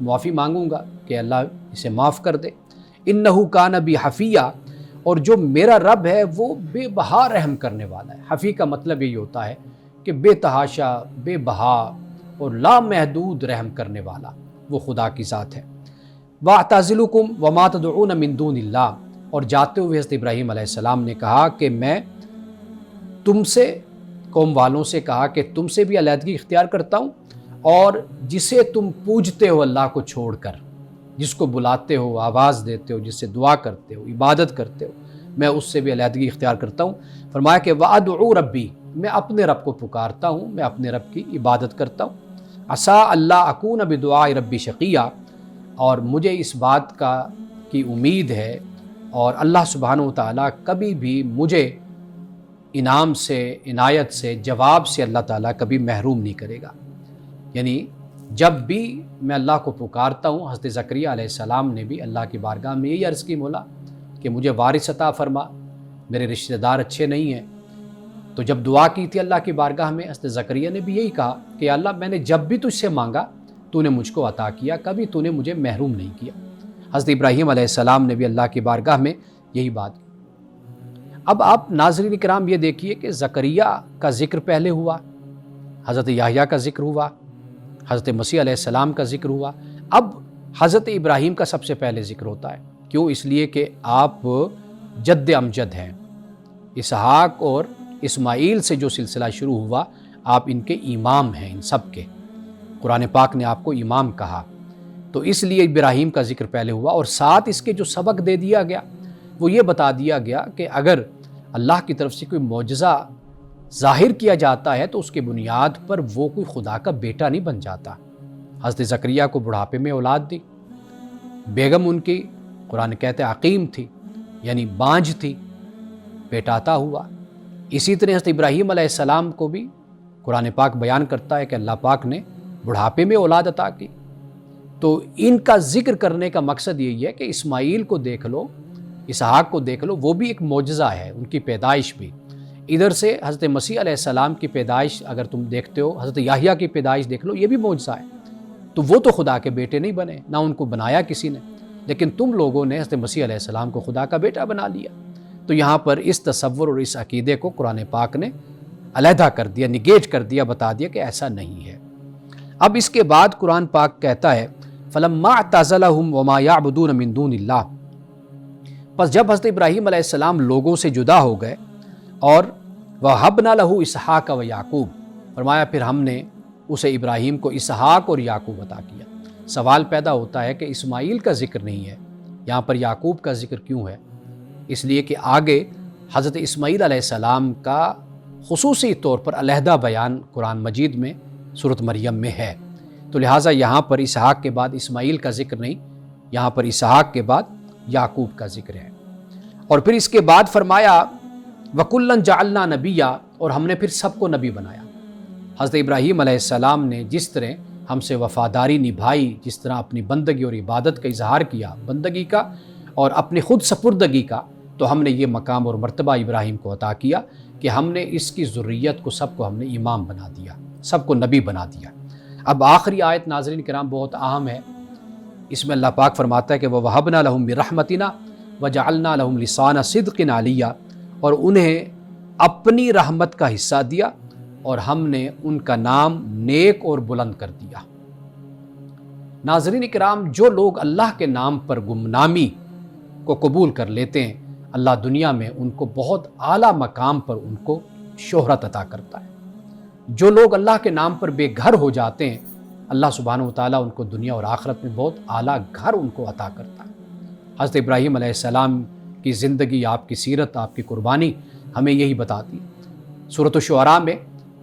معافی مانگوں گا کہ اللہ اسے معاف کر دے۔ انہو کان بی حفیہ، اور جو میرا رب ہے وہ بے بہا رحم کرنے والا ہے۔ حفی کا مطلب یہی ہوتا ہے کہ بے تحاشا، بے بہا اور لامحدود رحم کرنے والا وہ خدا کی ذات ہے۔ وَأَعْتَزِلُكُمْ وَمَا تَدْعُونَ مِن دُونِ اللَّهِ، اور جاتے ہوئے حضرت ابراہیم علیہ السلام نے کہا کہ میں تم سے، قوم والوں سے کہا کہ تم سے بھی علیحدگی اختیار کرتا ہوں، اور جسے تم پوجتے ہو اللہ کو چھوڑ کر، جس کو بلاتے ہو، آواز دیتے ہو، جس سے دعا کرتے ہو، عبادت کرتے ہو، میں اس سے بھی علیحدگی اختیار کرتا ہوں۔ فرمایا کہ وَأَدْعُو رَبِّی، میں اپنے رب کو پکارتا ہوں، میں اپنے رب کی عبادت کرتا ہوں۔ عَسَىٰ اللہ اکون بِدُعَاءِ رَبِّی شَقِیًّا، اور مجھے اس بات کی امید ہے، اور اللہ سبحانہ وتعالیٰ کبھی بھی مجھے انعام سے، عنایت سے، جواب سے اللہ تعالیٰ کبھی محروم نہیں کرے گا۔ یعنی جب بھی میں اللہ کو پکارتا ہوں، حضرت زکریا علیہ السلام نے بھی اللہ کی بارگاہ میں یہی عرض کی، مولا کہ مجھے وارث عطا فرما، میرے رشتہ دار اچھے نہیں ہیں۔ تو جب دعا کی تھی اللہ کی بارگاہ میں، حضرت زکریا نے بھی یہی کہا کہ اللہ میں نے جب بھی تجھ سے مانگا تو نے مجھ کو عطا کیا، کبھی تو نے مجھے محروم نہیں کیا۔ حضرت ابراہیم علیہ السلام نے بھی اللہ کی بارگاہ میں یہی بات کی۔ اب آپ ناظرین کرام یہ دیکھیے کہ زکریا کا ذکر پہلے ہوا، حضرت یحییٰ کا ذکر ہوا، حضرت مسیح علیہ السلام کا ذکر ہوا، اب حضرت ابراہیم کا سب سے پہلے ذکر ہوتا ہے۔ کیوں؟ اس لیے کہ آپ جد امجد ہیں، اسحاق اور اسماعیل سے جو سلسلہ شروع ہوا آپ ان کے امام ہیں، ان سب کے، قرآن پاک نے آپ کو امام کہا، تو اس لیے ابراہیم کا ذکر پہلے ہوا، اور ساتھ اس کے جو سبق دے دیا گیا وہ یہ بتا دیا گیا کہ اگر اللہ کی طرف سے کوئی معجزہ ظاہر کیا جاتا ہے تو اس کے بنیاد پر وہ کوئی خدا کا بیٹا نہیں بن جاتا۔ حضرت زکریا کو بڑھاپے میں اولاد دی، بیگم ان کی قرآن کہتے عقیم تھی، یعنی بانجھ تھی، بیٹا عطا ہوا۔ اسی طرح حضرت ابراہیم علیہ السلام کو بھی قرآن پاک بیان کرتا ہے کہ اللہ پاک نے بڑھاپے میں اولاد عطا کی۔ تو ان کا ذکر کرنے کا مقصد یہی ہے کہ اسماعیل کو دیکھ لو، اسحاق کو دیکھ لو، وہ بھی ایک معجزہ ہے، ان کی پیدائش بھی۔ ادھر سے حضرت مسیح علیہ السلام کی پیدائش اگر تم دیکھتے ہو، حضرت یحییٰ کی پیدائش دیکھ لو، یہ بھی معجزہ ہے۔ تو وہ تو خدا کے بیٹے نہیں بنے، نہ ان کو بنایا کسی نے، لیکن تم لوگوں نے حضرت مسیح علیہ السلام کو خدا کا بیٹا بنا لیا۔ تو یہاں پر اس تصور اور اس عقیدے کو قرآن پاک نے علیحدہ کر دیا، نگیٹ کر دیا، بتا دیا کہ ایسا نہیں ہے۔ اب اس کے بعد قرآن پاک کہتا ہے فَلَمَّا اعْتَزَلَهُمْ وَمَا يَعْبُدُونَ مِن دُونِ اللَّهِ، پس جب حضرت ابراہیم علیہ السلام لوگوں سے جدا ہو گئے، اور وَهَبْنَا لَهُ إِسْحَاقَ وَيَعْقُوبَ، فرمایا پھر ہم نے اسے ابراہیم کو اسحاق اور یعقوب عطا کیا۔ سوال پیدا ہوتا ہے کہ اسماعیل کا ذکر نہیں ہے، یہاں پر یعقوب کا ذکر کیوں ہے؟ اس لیے کہ آگے حضرت اسماعیل علیہ السلام کا خصوصی طور پر علیحدہ بیان قرآن مجید میں سورۃ مریم میں ہے، تو لہٰذا یہاں پر اسحاق کے بعد اسماعیل کا ذکر نہیں، یہاں پر اسحاق کے بعد یعقوب کا ذکر ہے۔ اور پھر اس کے بعد فرمایا وَكُلًّا جَعَلْنَا نَبِيًّا، اور ہم نے پھر سب کو نبی بنایا۔ حضرت ابراہیم علیہ السلام نے جس طرح ہم سے وفاداری نبھائی، جس طرح اپنی بندگی اور عبادت کا اظہار کیا، بندگی کا اور اپنی خود سپردگی کا، تو ہم نے یہ مقام اور مرتبہ ابراہیم کو عطا کیا کہ ہم نے اس کی ذریت کو سب کو ہم نے امام بنا دیا، سب کو نبی بنا دیا۔ اب آخری آیت ناظرین کرام بہت اہم ہے، اس میں اللہ پاک فرماتا ہے کہ وَوَهَبْنَا لَهُم مِّن رَحْمَتِنَا وَجَعَلْنَا لَهُمْ لِسَانَ صِدْقٍ عَلِيًّا، اور انہیں اپنی رحمت کا حصہ دیا اور ہم نے ان کا نام نیک اور بلند کر دیا۔ ناظرین کرام، جو لوگ اللہ کے نام پر گمنامی کو قبول کر لیتے ہیں، اللہ دنیا میں ان کو بہت اعلیٰ مقام پر ان کو شہرت عطا کرتا ہے۔ جو لوگ اللہ کے نام پر بے گھر ہو جاتے ہیں، اللہ سبحانہ وتعالیٰ ان کو دنیا اور آخرت میں بہت اعلیٰ گھر ان کو عطا کرتا ہے۔ حضرت ابراہیم علیہ السلام کی زندگی، آپ کی سیرت، آپ کی قربانی ہمیں یہی بتاتی ہے۔ سورۃ الشعراء میں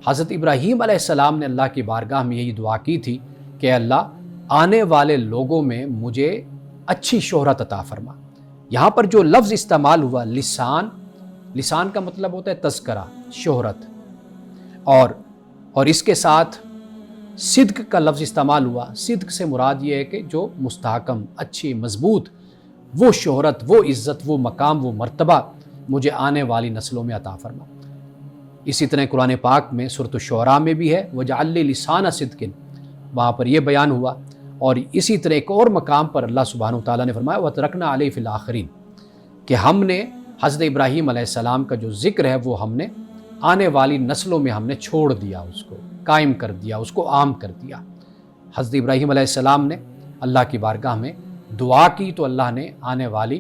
حضرت ابراہیم علیہ السلام نے اللہ کی بارگاہ میں یہی دعا کی تھی کہ اللہ آنے والے لوگوں میں مجھے اچھی شہرت عطا فرما۔ یہاں پر جو لفظ استعمال ہوا لسان، لسان کا مطلب ہوتا ہے تذکرہ، شہرت، اور اس کے ساتھ صدق کا لفظ استعمال ہوا۔ صدق سے مراد یہ ہے کہ جو مستحکم، اچھی، مضبوط، وہ شہرت، وہ عزت، وہ مقام، وہ مرتبہ مجھے آنے والی نسلوں میں عطا فرما۔ اسی طرح قرآن پاک میں سورۃ الشعراء میں بھی ہے وَجَعَلْ لِي لِسَانَ صِدْقٍ، وہاں پر یہ بیان ہوا، اور اسی طرح ایک اور مقام پر اللہ سبحانہ و تعالیٰ نے فرمایا وَتَرَكْنَا عَلَيْهِ فِي الْآخِرِينَ کہ ہم نے حضرت ابراہیم علیہ السلام کا جو ذکر ہے وہ ہم نے آنے والی نسلوں میں ہم نے چھوڑ دیا، اس کو قائم کر دیا، اس کو عام کر دیا۔ حضرت ابراہیم علیہ السلام نے اللہ کی بارگاہ میں دعا کی تو اللہ نے آنے والی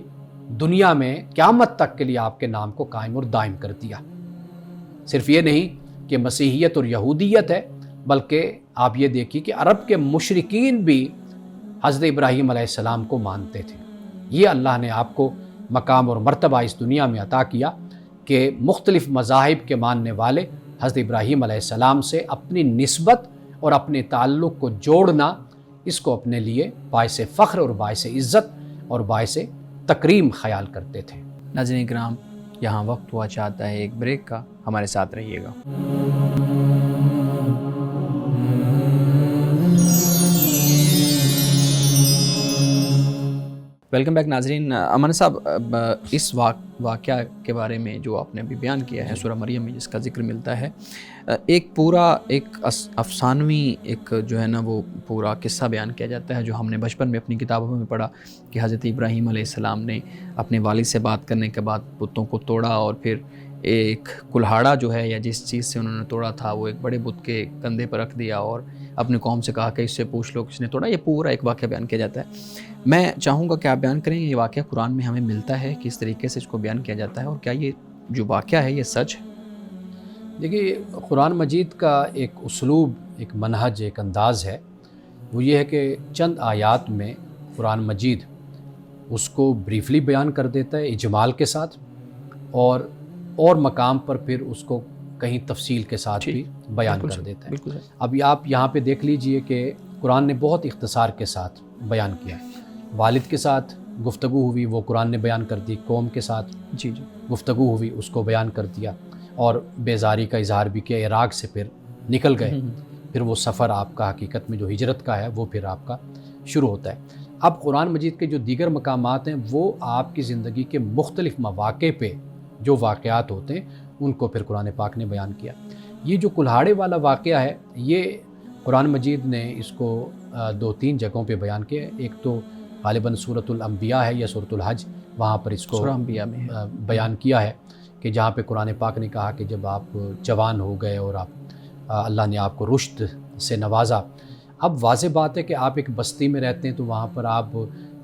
دنیا میں قیامت تک کے لیے آپ کے نام کو قائم اور دائم کر دیا۔ صرف یہ نہیں کہ مسیحیت اور یہودیت ہے، بلکہ آپ یہ دیکھیے کہ عرب کے مشرکین بھی حضرت ابراہیم علیہ السلام کو مانتے تھے۔ یہ اللہ نے آپ کو مقام اور مرتبہ اس دنیا میں عطا کیا کہ مختلف مذاہب کے ماننے والے حضرت ابراہیم علیہ السلام سے اپنی نسبت اور اپنے تعلق کو جوڑنا، اس کو اپنے لیے باعث فخر اور باعث عزت اور باعث تکریم خیال کرتے تھے۔ ناظرین کرام، یہاں وقت ہوا چاہتا ہے ایک بریک کا، ہمارے ساتھ رہیے گا۔ ویلکم بیک ناظرین۔ امان صاحب، اس واقعہ کے بارے میں جو آپ نے ابھی بیان کیا ہے سورہ مریم میں جس کا ذکر ملتا ہے، ایک پورا ایک افسانوی ایک جو ہے نا وہ پورا قصہ بیان کیا جاتا ہے جو ہم نے بچپن میں اپنی کتابوں میں پڑھا کہ حضرت ابراہیم علیہ السلام نے اپنے والد سے بات کرنے کے بعد بتوں کو توڑا، اور پھر ایک کلہاڑا جو ہے یا جس چیز سے انہوں نے توڑا تھا وہ ایک بڑے بت کے کندھے پر رکھ دیا اور اپنی قوم سے کہا کہ اس سے پوچھ لو کس نے توڑا۔ یہ پورا ایک واقعہ بیان کیا جاتا ہے۔ میں چاہوں گا کہ آپ بیان کریں یہ واقعہ قرآن میں ہمیں ملتا ہے، کس طریقے سے اس کو بیان کیا جاتا ہے، اور کیا یہ جو واقعہ ہے یہ سچ ہے؟ دیکھیے، قرآن مجید کا ایک اسلوب، ایک منہج، ایک انداز ہے، وہ یہ ہے کہ چند آیات میں قرآن مجید اس کو بریفلی بیان کر دیتا ہے اجمال کے ساتھ، اور مقام پر پھر اس کو کہیں تفصیل کے ساتھ بھی بیان کر دیتا ہے۔ اب آپ یہاں پہ دیکھ لیجئے کہ قرآن نے بہت اختصار کے ساتھ بیان کیا ہے۔ والد کے ساتھ گفتگو ہوئی، وہ قرآن نے بیان کر دی، قوم کے ساتھ گفتگو ہوئی، اس کو بیان کر دیا، اور بیزاری کا اظہار بھی کیا، عراق سے پھر نکل گئے، پھر وہ سفر آپ کا حقیقت میں جو ہجرت کا ہے وہ پھر آپ کا شروع ہوتا ہے۔ اب قرآن مجید کے جو دیگر مقامات ہیں وہ آپ کی زندگی کے مختلف مواقع پہ جو واقعات ہوتے ہیں ان کو پھر قرآن پاک نے بیان کیا۔ یہ جو کلہاڑے والا واقعہ ہے یہ قرآن مجید نے اس کو 2-3 جگہوں پہ بیان کیا ہے۔ ایک تو غالباً سورۃ الانبیاء ہے یا سورۃ الحج، وہاں پر اس کو سورہ انبیاء میں بیان کیا ہے کہ جہاں پہ قرآن پاک نے کہا کہ جب آپ جوان ہو گئے اور اللہ نے آپ کو رشد سے نوازا۔ اب واضح بات ہے کہ آپ ایک بستی میں رہتے ہیں تو وہاں پر آپ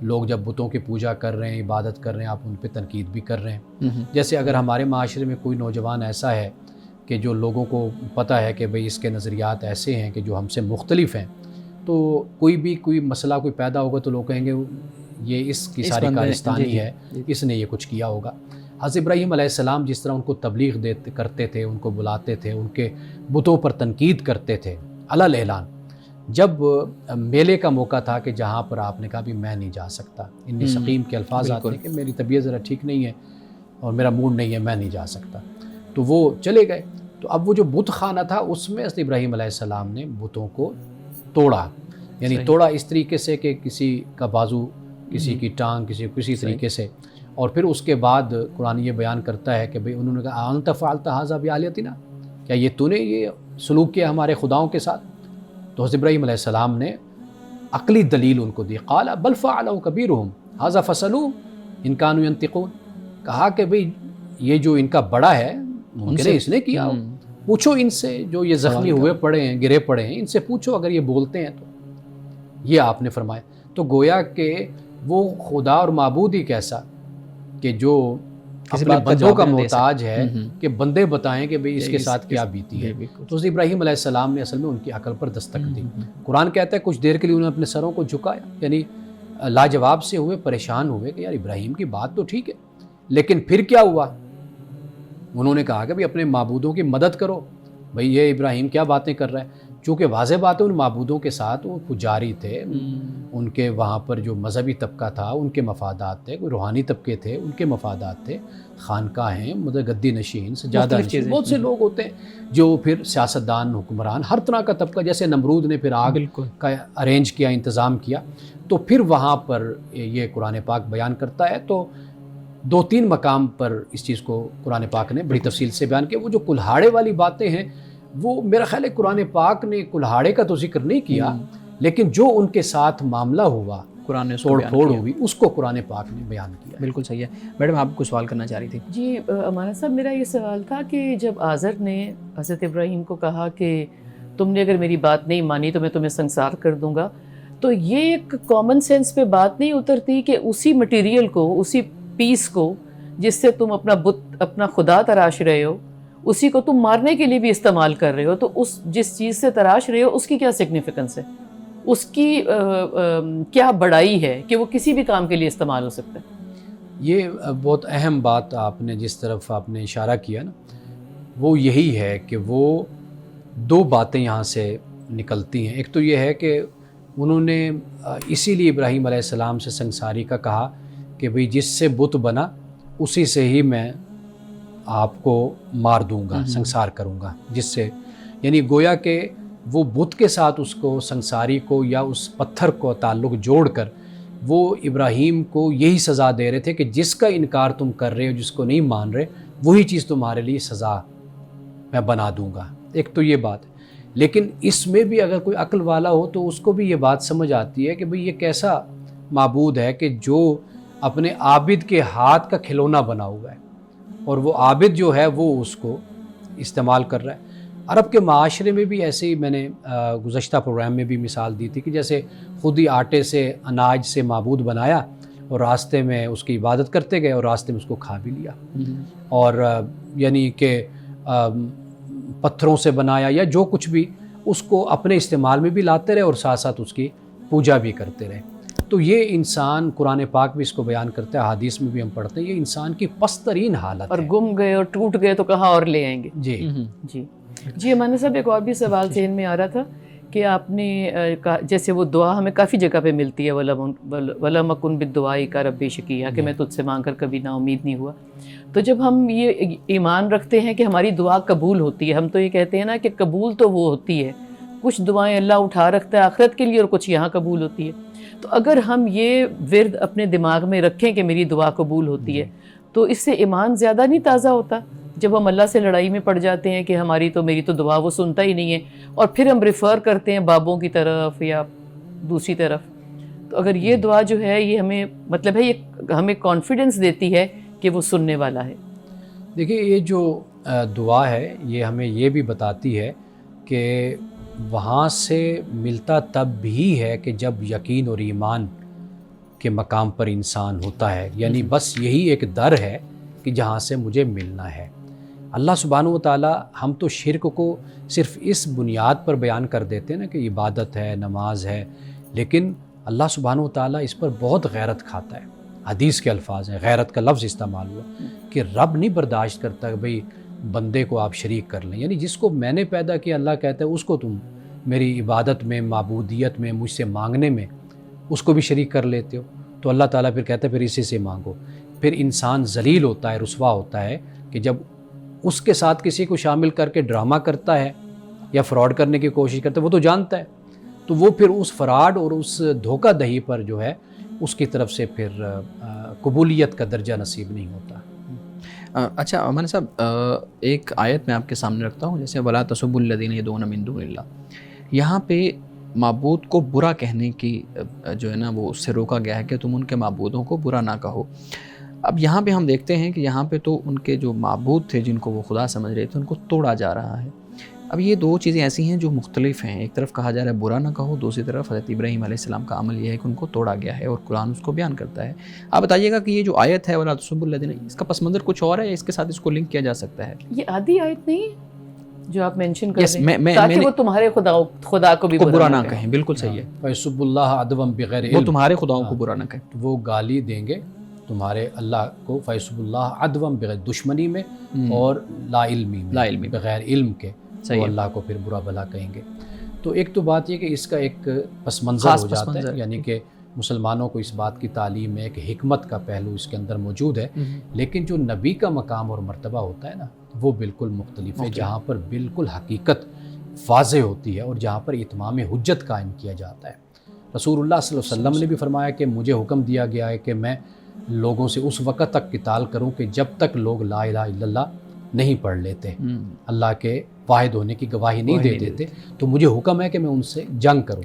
لوگ جب بتوں کی پوجا کر رہے ہیں، عبادت کر رہے ہیں، آپ ان پہ تنقید بھی کر رہے ہیں۔ جیسے اگر ہمارے معاشرے میں کوئی نوجوان ایسا ہے کہ جو لوگوں کو پتہ ہے کہ بھئی اس کے نظریات ایسے ہیں کہ جو ہم سے مختلف ہیں، تو کوئی مسئلہ کوئی پیدا ہوگا تو لوگ کہیں گے یہ اس کی ساری کارستانی ہے، اس نے یہ کچھ کیا ہوگا۔ حضرت ابراہیم علیہ السلام جس طرح ان کو تبلیغ کرتے تھے، ان کو بلاتے تھے، ان کے بتوں پر تنقید کرتے تھے، علل اعلان، جب میلے کا موقع تھا کہ جہاں پر آپ نے کہا بھی میں نہیں جا سکتا، انی سقیم کے الفاظ آتے ہیں کہ میری طبیعت ذرا ٹھیک نہیں ہے اور میرا موڈ نہیں ہے، میں نہیں جا سکتا، تو وہ چلے گئے۔ تو اب وہ جو بت خانہ تھا اس میں حضرت ابراہیم علیہ السلام نے بتوں کو توڑا، یعنی توڑا اس طریقے سے کہ کسی کا بازو، کسی کی ٹانگ، کسی طریقے سے، اور پھر اس کے بعد قرآن یہ بیان کرتا ہے کہ بھئی انہوں نے کہا انت فعلت ھذا بآلہتنا، کیا یہ تو نے یہ سلوک کیا ہمارے خداؤں کے ساتھ؟ تو حضرت ابراہیم علیہ السلام نے عقلی دلیل ان کو دی، قال بل فعلہ کبیرہم ھذا فاسألوہم ان کانوا ینطقون، کہا کہ بھئی یہ جو ان کا بڑا ہے ممکن ہے اس نے کیا ہو، پوچھو ان سے جو یہ زخمی ہوئے پڑے ہیں، گرے پڑے ہیں، ان سے پوچھو اگر یہ بولتے ہیں تو۔ یہ آپ نے فرمایا، تو گویا کہ وہ خدا اور معبود ہی کیسا کہ جو اپنے بندوں کا محتاج ہے کہ بندے بتائیں کہ بھئی اس کے ساتھ کیا بیتی ہے۔ تو حضرت ابراہیم علیہ السلام نے اصل میں ان کی عقل پر دستک دی۔ قرآن کہتا ہے کچھ دیر کے لیے انہوں نے اپنے سروں کو جھکایا، یعنی لاجواب سے ہوئے، پریشان ہوئے کہ یار ابراہیم کی بات تو ٹھیک ہے، لیکن پھر کیا ہوا؟ انہوں نے کہا کہ بھئی اپنے معبودوں کی مدد کرو، بھئی یہ ابراہیم کیا باتیں کر رہا ہے، چونکہ واضح بات ہے ان معبودوں کے ساتھ وہ پجاری تھے، ان کے وہاں پر جو مذہبی طبقہ تھا ان کے مفادات تھے، کوئی روحانی طبقے تھے ان کے مفادات تھے، خانقاہیں، گدی نشین، سجادہ نشین، بہت سے لوگ ہوتے ہیں جو پھر سیاستدان، حکمران، ہر طرح کا طبقہ، جیسے نمرود نے پھر آگ کا ارینج کیا، انتظام کیا، تو پھر وہاں پر یہ قرآن پاک بیان کرتا ہے۔ تو 2-3 مقام پر اس چیز کو قرآن پاک نے بڑی تفصیل سے بیان کیا۔ وہ جو کلہاڑے والی باتیں ہیں وہ میرا خیال ہے قرآن پاک نے کلہاڑے کا تو ذکر نہیں کیا، لیکن جو ان کے ساتھ معاملہ ہوا، قرآن نے اس کو توڑ بیان پھوڑ کیا۔ ہوئی، اس کو قرآن پاک نے بیان کیا۔ بالکل صحیح ہے۔ میڈم آپ کو سوال کرنا چاہ رہی تھی۔ جی امانہ صاحب، میرا یہ سوال تھا کہ جب آزر نے حضرت ابراہیم کو کہا کہ تم نے اگر میری بات نہیں مانی تو میں تمہیں سنسار کر دوں گا، تو یہ ایک کامن سینس پہ بات نہیں اترتی کہ اسی مٹیریل کو، اسی پیس کو جس سے تم اپنا بت، اپنا خدا تراش رہے ہو، اسی کو تم مارنے کے لیے بھی استعمال کر رہے ہو، تو اس جس چیز سے تراش رہے ہو اس کی کیا سگنیفیکنس ہے، اس کی کیا بڑائی ہے کہ وہ کسی بھی کام کے لیے استعمال ہو سکتا ہے؟ یہ بہت اہم بات آپ نے جس طرف آپ نے اشارہ کیا نا، وہ یہی ہے کہ وہ دو باتیں یہاں سے نکلتی ہیں۔ ایک تو یہ ہے کہ انہوں نے اسی لیے ابراہیم علیہ السلام سے سنساری کا کہا کہ بھئی جس سے بت بنا اسی سے ہی میں آپ کو مار دوں گا، سنسار کروں گا، جس سے یعنی گویا کہ وہ بت کے ساتھ اس کو سنساری کو یا اس پتھر کو تعلق جوڑ کر وہ ابراہیم کو یہی سزا دے رہے تھے کہ جس کا انکار تم کر رہے ہو، جس کو نہیں مان رہے، وہی چیز تمہارے لیے سزا میں بنا دوں گا۔ ایک تو یہ بات ہے، لیکن اس میں بھی اگر کوئی عقل والا ہو تو اس کو بھی یہ بات سمجھ آتی ہے کہ بھئی یہ کیسا معبود ہے کہ جو اپنے عابد کے ہاتھ کا کھلونا بنا ہوا ہے، اور وہ عابد جو ہے وہ اس کو استعمال کر رہا ہے۔ عرب کے معاشرے میں بھی ایسے ہی میں نے گزشتہ پروگرام میں بھی مثال دی تھی کہ جیسے خود ہی آٹے سے، اناج سے معبود بنایا اور راستے میں اس کی عبادت کرتے گئے اور راستے میں اس کو کھا بھی لیا، اور یعنی کہ پتھروں سے بنایا یا جو کچھ بھی، اس کو اپنے استعمال میں بھی لاتے رہے اور ساتھ ساتھ اس کی پوجا بھی کرتے رہے۔ تو یہ انسان، قرآن پاک بھی اس کو بیان کرتا ہے، حدیث میں بھی ہم پڑھتے ہیں، یہ انسان کی پست ترین حالت اور ہے۔ گم گئے اور ٹوٹ گئے تو کہاں اور لے آئیں گے؟ جی جی امانہ صاحب، ایک اور بھی سوال ذہن میں آ رہا تھا کہ آپ نے جیسے وہ دعا ہمیں کافی جگہ پہ ملتی ہے، وَلَمْ أَكُنْ بِالدُّعَاءِ كَرَبِّ شَقِيًّا، کہ میں تجھ سے مانگ کر کبھی نا امید نہیں ہوا۔ تو جب ہم یہ ایمان رکھتے ہیں کہ ہماری دعا قبول ہوتی ہے، ہم تو یہ کہتے ہیں نا کہ قبول تو وہ ہوتی ہے، کچھ دعائیں اللہ اٹھا رکھتا ہے آخرت کے لیے اور کچھ یہاں قبول ہوتی ہے۔ تو اگر ہم یہ ورد اپنے دماغ میں رکھیں کہ میری دعا قبول ہوتی ہے، تو اس سے ایمان زیادہ نہیں تازہ ہوتا جب ہم اللہ سے لڑائی میں پڑ جاتے ہیں کہ میری تو دعا وہ سنتا ہی نہیں ہے، اور پھر ہم ریفر کرتے ہیں بابوں کی طرف یا دوسری طرف۔ تو اگر یہ دعا جو ہے یہ ہمیں مطلب ہے یہ ہمیں کانفیڈنس دیتی ہے کہ وہ سننے والا ہے۔ دیکھیے، یہ جو دعا ہے یہ ہمیں یہ بھی بتاتی ہے کہ وہاں سے ملتا تب بھی ہے کہ جب یقین اور ایمان کے مقام پر انسان ہوتا ہے، یعنی بس یہی ایک در ہے کہ جہاں سے مجھے ملنا ہے۔ اللہ سبحانہ و تعالیٰ، ہم تو شرک کو صرف اس بنیاد پر بیان کر دیتے ہیں نا کہ عبادت ہے، نماز ہے، لیکن اللہ سبحانہ و تعالیٰ اس پر بہت غیرت کھاتا ہے۔ حدیث کے الفاظ ہیں، غیرت کا لفظ استعمال ہوا کہ رب نہیں برداشت کرتا کہ بھئی بندے کو آپ شریک کر لیں، یعنی جس کو میں نے پیدا کیا، اللہ کہتا ہے اس کو تم میری عبادت میں، معبودیت میں، مجھ سے مانگنے میں اس کو بھی شریک کر لیتے ہو۔ تو اللہ تعالیٰ پھر کہتا ہے پھر اسی سے مانگو۔ پھر انسان ذلیل ہوتا ہے، رسوا ہوتا ہے کہ جب اس کے ساتھ کسی کو شامل کر کے ڈرامہ کرتا ہے یا فراڈ کرنے کی کوشش کرتا ہے، وہ تو جانتا ہے، تو وہ پھر اس فراڈ اور اس دھوکہ دہی پر جو ہے اس کی طرف سے پھر قبولیت کا درجہ نصیب نہیں ہوتا۔ اچھا امانہ صاحب، ایک آیت میں آپ کے سامنے رکھتا ہوں، جیسے وَلَا تَسُبُّوا الَّذِينَ يَدْعُونَ مِن دُونِ اللَّهِ، یہاں پہ معبود کو برا کہنے کی جو ہے نا وہ اس سے روکا گیا ہے کہ تم ان کے معبودوں کو برا نہ کہو۔ اب یہاں پہ ہم دیکھتے ہیں کہ یہاں پہ تو ان کے جو معبود تھے جن کو وہ خدا سمجھ رہے تھے ان کو توڑا جا رہا ہے۔ اب یہ دو چیزیں ایسی ہیں جو مختلف ہیں، ایک طرف کہا جا رہا ہے برا نہ کہو، دوسری طرف حضرت ابراہیم علیہ السلام کا عمل یہ ہے کہ ان کو توڑا گیا ہے اور قرآن اس کو بیان کرتا ہے۔ آپ بتائیے گا کہ یہ جو آیت ہے وَلَا تَسُبُّوا الَّذِينَ، اس کا پس منظر کچھ اور ہے یا اس کے ساتھ اس کو لنک کیا جا سکتا ہے؟ یہ آدھی آیت نہیں ہے جو آپ مینشن کر Yes، رہے ہیں، میں تاکہ وہ تمہارے خدا کو بھی برا نہ کہیں، بالکل صحیح ہے، فَيَسُبُّ اللَّهَ عَدْوًا بِغَيْرِ وہ عِلْمٍ، تمہارے خداؤں کو برا نہ کہیں۔ وہ گالی دیں گے تمہارے اللہ کو، فَيَسُبُّ اللَّهَ عَدْوًا بِغَيْرِ، دشمنی میں اور لا علمی میں، بغیر علم کے وہ اللہ کو پھر برا بھلا کہیں گے۔ تو ایک تو بات یہ کہ اس کا ایک پس منظر ہو جاتا ہے، یعنی کہ مسلمانوں کو اس بات کی تعلیم ہے کہ حکمت کا پہلو اس کے اندر موجود ہے، لیکن جو نبی کا مقام اور مرتبہ ہوتا ہے نا وہ بالکل مختلف ہے، جہاں پر بالکل حقیقت واضح ہوتی ہے اور جہاں پر اتمام حجت قائم کیا جاتا ہے۔ رسول اللہ صلی اللہ علیہ وسلم نے بھی فرمایا کہ مجھے حکم دیا گیا ہے کہ میں لوگوں سے اس وقت تک قتال کروں کہ جب تک لوگ لا الہ الا اللہ نہیں پڑھ لیتے، اللہ کے واحد ہونے کی گواہی نہیں دے دیتے، تو مجھے حکم ہے کہ میں ان سے جنگ کروں۔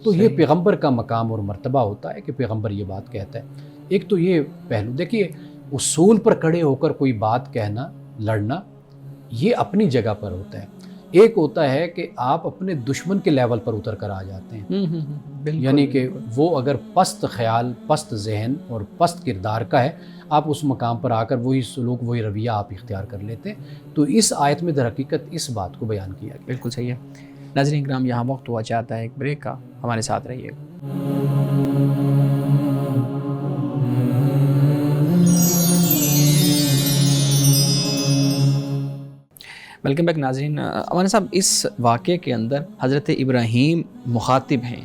تو یہ پیغمبر کا مقام اور مرتبہ ہوتا ہے کہ پیغمبر یہ بات کہتا ہے. ایک تو یہ پہلو دیکھیے، اصول پر کھڑے ہو کر کوئی بات کہنا، لڑنا، یہ اپنی جگہ پر ہوتا ہے. ایک ہوتا ہے کہ آپ اپنے دشمن کے لیول پر اتر کر آ جاتے ہیں، یعنی کہ وہ اگر پست خیال، پست ذہن اور پست کردار کا ہے، آپ اس مقام پر آ کر وہی سلوک، وہی رویہ آپ اختیار کر لیتے ہیں. تو اس آیت میں در حقیقت اس بات کو بیان کیا گیا. بالکل صحیح ہے. ناظرین کرام، یہاں وقت ہوا چاہتا ہے ایک بریک کا، ہمارے ساتھ رہیے گا. ویلکم بیک ناظرین. مولانا صاحب، اس واقعے کے اندر حضرت ابراہیم مخاطب ہیں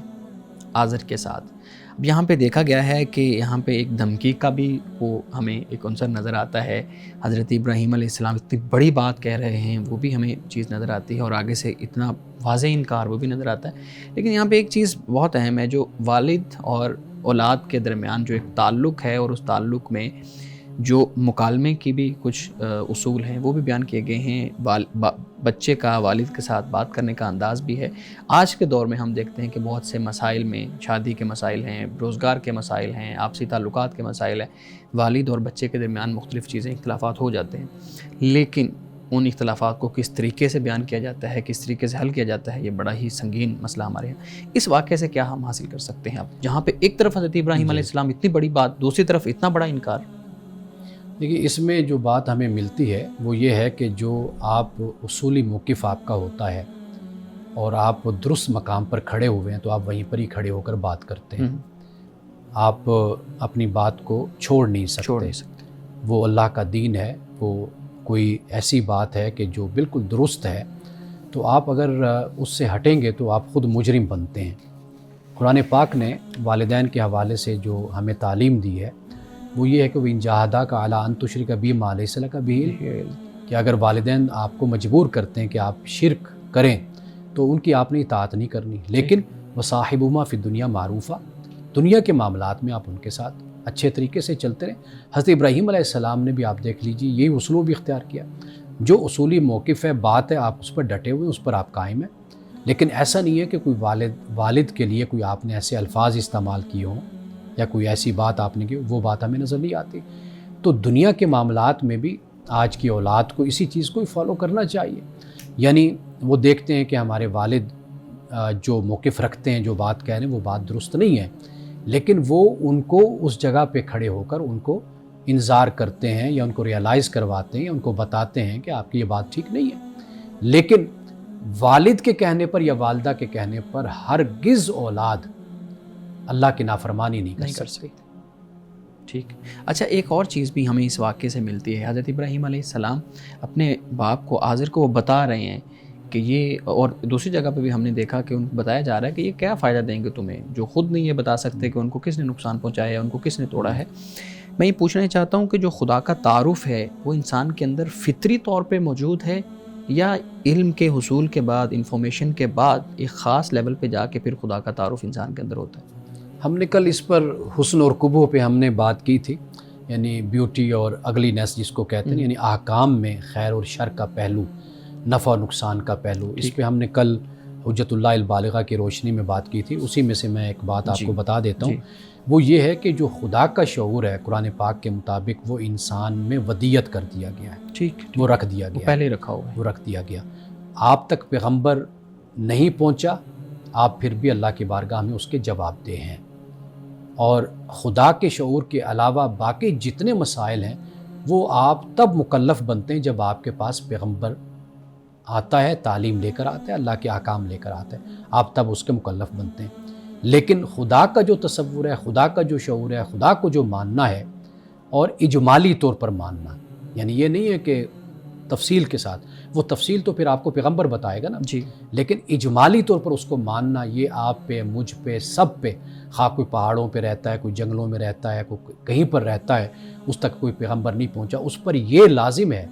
آزر کے ساتھ. اب یہاں پہ دیکھا گیا ہے کہ یہاں پہ ایک دھمکی کا بھی وہ ہمیں ایک عنصر نظر آتا ہے. حضرت ابراہیم علیہ السلام اتنی بڑی بات کہہ رہے ہیں، وہ بھی ہمیں چیز نظر آتی ہے، اور آگے سے اتنا واضح انکار وہ بھی نظر آتا ہے. لیکن یہاں پہ ایک چیز بہت اہم ہے، جو والد اور اولاد کے درمیان جو ایک تعلق ہے، اور اس تعلق میں جو مکالمے کی بھی کچھ اصول ہیں وہ بھی بیان کیے گئے ہیں. بچے کا والد کے ساتھ بات کرنے کا انداز بھی ہے. آج کے دور میں ہم دیکھتے ہیں کہ بہت سے مسائل میں شادی کے مسائل ہیں، روزگار کے مسائل ہیں، آپسی تعلقات کے مسائل ہیں، والد اور بچے کے درمیان مختلف چیزیں، اختلافات ہو جاتے ہیں. لیکن ان اختلافات کو کس طریقے سے بیان کیا جاتا ہے، کس طریقے سے حل کیا جاتا ہے، یہ بڑا ہی سنگین مسئلہ ہمارے یہاں. اس واقعے سے کیا ہم حاصل کر سکتے ہیں اب، جہاں پہ ایک طرف حضرت ابراہیم علیہ السلام اتنی بڑی بات، دوسری طرف اتنا بڑا انکار؟ دیکھیے، اس میں جو بات ہمیں ملتی ہے وہ یہ ہے کہ جو آپ اصولی موقف آپ کا ہوتا ہے اور آپ درست مقام پر کھڑے ہوئے ہیں، تو آپ وہیں پر ہی کھڑے ہو کر بات کرتے ہیں. آپ اپنی بات کو چھوڑ نہیں سکتے. وہ اللہ کا دین ہے، وہ کوئی ایسی بات ہے کہ جو بالکل درست ہے، تو آپ اگر اس سے ہٹیں گے تو آپ خود مجرم بنتے ہیں. قرآن پاک نے والدین کے حوالے سے جو ہمیں تعلیم دی ہے وہ یہ ہے کہ وہ ان جاہداک علی ان تشرک بی ما لیس لک بہ علم، کہ اگر والدین آپ کو مجبور کرتے ہیں کہ آپ شرک کریں تو ان کی آپ نے اطاعت نہیں کرنی. لیکن وصاحبہما فی الدنیا معروفا، دنیا کے معاملات میں آپ ان کے ساتھ اچھے طریقے سے چلتے رہیں. حضرت ابراہیم علیہ السلام نے بھی آپ دیکھ لیجیے یہی اسلوب اختیار کیا. جو اصولی موقف ہے، بات ہے، آپ اس پر ڈٹے ہوئے، اس پر آپ قائم ہیں. لیکن ایسا نہیں ہے کہ کوئی والد کے لیے کوئی آپ نے ایسے الفاظ استعمال کیے ہوں یا کوئی ایسی بات آپ نے کی، وہ بات ہمیں نظر نہیں آتی. تو دنیا کے معاملات میں بھی آج کی اولاد کو اسی چیز کو فالو کرنا چاہیے. یعنی وہ دیکھتے ہیں کہ ہمارے والد جو موقف رکھتے ہیں، جو بات کہہ رہے ہیں، وہ بات درست نہیں ہے، لیکن وہ ان کو اس جگہ پہ کھڑے ہو کر ان کو انذار کرتے ہیں یا ان کو ریئلائز کرواتے ہیں یا ان کو بتاتے ہیں کہ آپ کی یہ بات ٹھیک نہیں ہے. لیکن والد کے کہنے پر یا والدہ کے کہنے پر ہرگز اولاد اللہ کی نافرمانی نہیں کر سکتی. ٹھیک. اچھا، ایک اور چیز بھی ہمیں اس واقعے سے ملتی ہے. حضرت ابراہیم علیہ السلام اپنے باپ کو، آزر کو، وہ بتا رہے ہیں کہ یہ، اور دوسری جگہ پہ بھی ہم نے دیکھا کہ ان کو بتایا جا رہا ہے کہ یہ کیا فائدہ دیں گے تمہیں، جو خود نہیں یہ بتا سکتے کہ ان کو کس نے نقصان پہنچایا ہے، ان کو کس نے توڑا ہے. میں یہ پوچھنا چاہتا ہوں کہ جو خدا کا تعارف ہے وہ انسان کے اندر فطری طور پہ موجود ہے، یا علم کے حصول کے بعد، انفارمیشن کے بعد ایک خاص لیول پہ جا کے پھر خدا کا تعارف انسان کے اندر ہوتا ہے؟ ہم نے کل اس پر حسن اور قبح پہ ہم نے بات کی تھی، یعنی بیوٹی اور اگلینس جس کو کہتے ہیں، یعنی احکام میں خیر اور شر کا پہلو، نفع و نقصان کا پہلو. اس پہ ہم نے کل حجت اللہ البالغہ کی روشنی میں بات کی تھی. اسی میں سے میں ایک بات آپ کو بتا دیتا ہوں. وہ یہ ہے کہ جو خدا کا شعور ہے قرآن پاک کے مطابق وہ انسان میں ودیت کر دیا گیا ہے. ٹھیک، وہ رکھ دیا گیا، پہلے رکھا ہوا ہے، وہ رکھ دیا گیا. آپ تک پیغمبر نہیں پہنچا، آپ پھر بھی اللہ کی بارگاہ میں اس کے جواب دہ ہیں. اور خدا کے شعور کے علاوہ باقی جتنے مسائل ہیں وہ آپ تب مکلف بنتے ہیں جب آپ کے پاس پیغمبر آتا ہے، تعلیم لے کر آتا ہے، اللہ کے احکام لے کر آتا ہے، آپ تب اس کے مکلف بنتے ہیں. لیکن خدا کا جو تصور ہے، خدا کا جو شعور ہے، خدا کو جو ماننا ہے، اور اجمالی طور پر ماننا، یعنی یہ نہیں ہے کہ تفصیل کے ساتھ، وہ تفصیل تو پھر آپ کو پیغمبر بتائے گا نا جی، لیکن اجمالی طور پر اس کو ماننا، یہ آپ پہ، مجھ پہ، سب پہ، خواہ کوئی پہاڑوں پہ رہتا ہے، کوئی جنگلوں میں رہتا ہے، کوئی کہیں پر رہتا ہے، اس تک کوئی پیغمبر نہیں پہنچا، اس پر یہ لازم ہے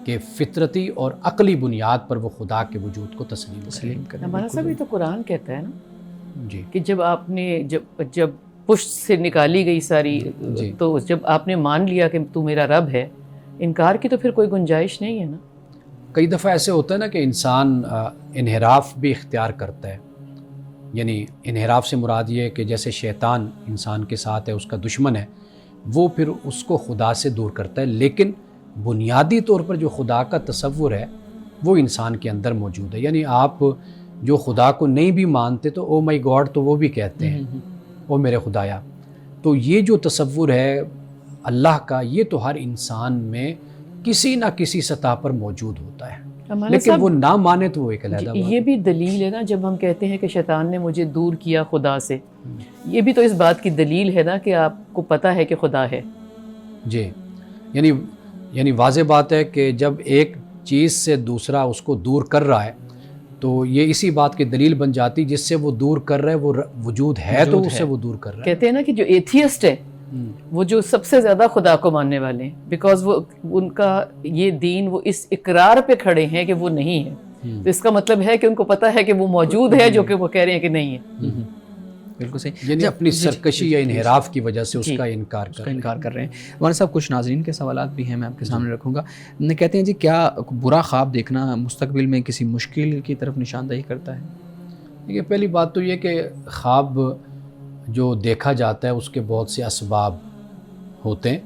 کہ فطرتی اور عقلی بنیاد پر وہ خدا کے وجود کو تسلیم کرے. ہمارا سب یہ تو قرآن کہتا ہے نا جی، کہ جب آپ نے جب پشت سے نکالی گئی ساری، تو جب آپ نے مان لیا کہ تو میرا رب ہے، انکار کی تو پھر کوئی گنجائش نہیں ہے نا. کئی دفعہ ایسے ہوتا ہے نا کہ انسان انحراف بھی اختیار کرتا ہے، یعنی انحراف سے مراد یہ ہے کہ جیسے شیطان انسان کے ساتھ ہے، اس کا دشمن ہے، وہ پھر اس کو خدا سے دور کرتا ہے، لیکن بنیادی طور پر جو خدا کا تصور ہے وہ انسان کے اندر موجود ہے. یعنی آپ جو خدا کو نہیں بھی مانتے تو او مائی گاڈ تو وہ بھی کہتے ہیں، او میرے خدایا. تو یہ جو تصور ہے اللہ کا، یہ تو ہر انسان میں کسی نہ کسی سطح پر موجود ہوتا ہے، لیکن وہ نہ مانے تو وہ ایک علیحدہ بات. یہ بھی دلیل ہے نا، جب ہم کہتے ہیں کہ شیطان نے مجھے دور کیا خدا سے، یہ بھی تو اس بات کی دلیل ہے نا کہ آپ کو پتہ ہے کہ خدا ہے. جی، یعنی واضح بات ہے کہ جب ایک چیز سے دوسرا اس کو دور کر رہا ہے تو یہ اسی بات کی دلیل بن جاتی جس سے وہ دور کر رہا ہے وہ وجود ہے تو اس سے وہ دور کر رہا ہے. کہتے ہیں نا کہ جو ایتھیسٹ ہے وہ جو سب سے زیادہ خدا کو ماننے والے ہیں، بیکاز وہ ان کا یہ دین وہ اس اقرار پہ کھڑے ہیں کہ وہ نہیں ہے، تو اس کا مطلب ہے کہ ان کو پتہ ہے کہ وہ موجود ہے جو کہ وہ کہہ رہے ہیں کہ نہیں ہے. بالکل صحیح. یعنی اپنی سرکشی یا انحراف کی وجہ سے اس کا انکار کر رہے ہیں. مولانا صاحب کچھ ناظرین کے سوالات بھی ہیں، میں آپ کے سامنے رکھوں گا. کہتے ہیں جی کیا برا خواب دیکھنا مستقبل میں کسی مشکل کی طرف نشاندہی کرتا ہے؟ دیکھیے، پہلی بات تو یہ کہ خواب جو دیکھا جاتا ہے اس کے بہت سے اسباب ہوتے ہیں.